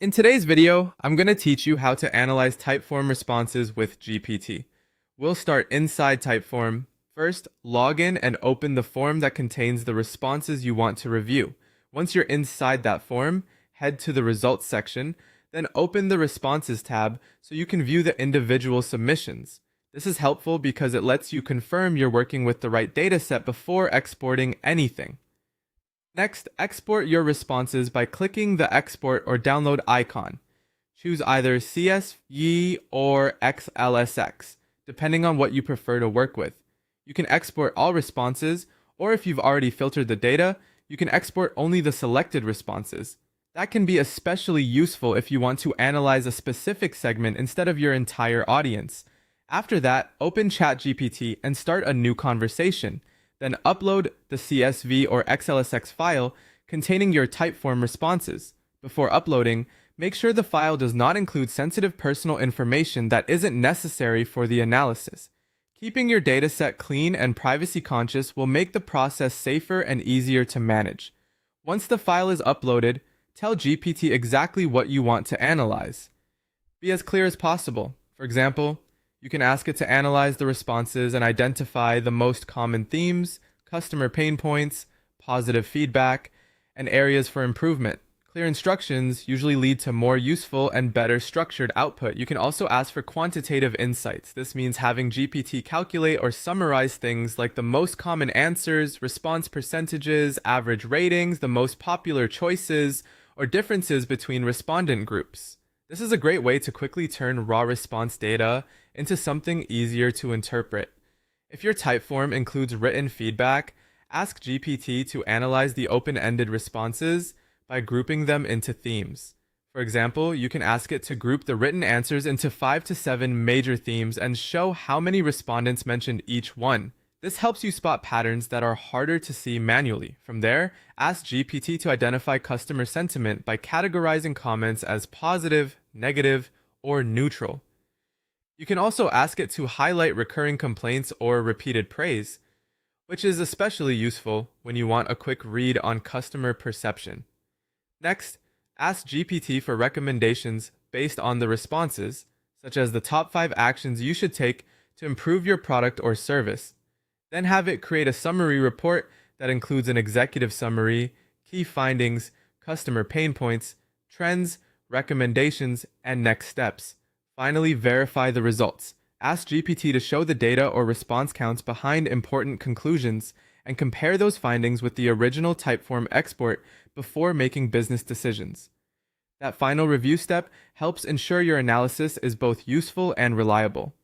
In today's video, I'm going to teach you how to analyze typeform responses with GPT. We'll start inside Typeform. First, log in and open the form that contains the responses you want to review. Once you're inside that form, head to the Results section, then open the Responses tab so you can view the individual submissions. This is helpful because it lets you confirm you're working with the right dataset before exporting anything. Next, export your responses by clicking the export or download icon. Choose either CSV or XLSX, depending on what you prefer to work with. You can export all responses, or if you've already filtered the data, you can export only the selected responses. That can be especially useful if you want to analyze a specific segment instead of your entire audience. After that, open ChatGPT and start a new conversation. Then upload the CSV or XLSX file containing your typeform responses. Before uploading, make sure the file does not include sensitive personal information that isn't necessary for the analysis. Keeping your dataset clean and privacy conscious will make the process safer and easier to manage. Once the file is uploaded, tell GPT exactly what you want to analyze. Be as clear as possible. For example, you can ask it to analyze the responses and identify the most common themes, customer pain points, positive feedback, and areas for improvement. Clear instructions usually lead to more useful and better structured output. You can also ask for quantitative insights. This means having GPT calculate or summarize things like the most common answers, response percentages, average ratings, the most popular choices, or differences between respondent groups. This is a great way to quickly turn raw response data into something easier to interpret. If your typeform includes written feedback, ask GPT to analyze the open-ended responses by grouping them into themes. For example, you can ask it to group the written answers into 5 to 7 major themes and show how many respondents mentioned each one. This helps you spot patterns that are harder to see manually. From there, ask GPT to identify customer sentiment by categorizing comments as positive, negative, or neutral. You can also ask it to highlight recurring complaints or repeated praise, which is especially useful when you want a quick read on customer perception. Next, ask GPT for recommendations based on the responses, such as the top 5 actions you should take to improve your product or service. Then have it create a summary report that includes an executive summary, key findings, customer pain points, trends, recommendations, and next steps. Finally, verify the results. Ask GPT to show the data or response counts behind important conclusions and compare those findings with the original Typeform export before making business decisions. That final review step helps ensure your analysis is both useful and reliable.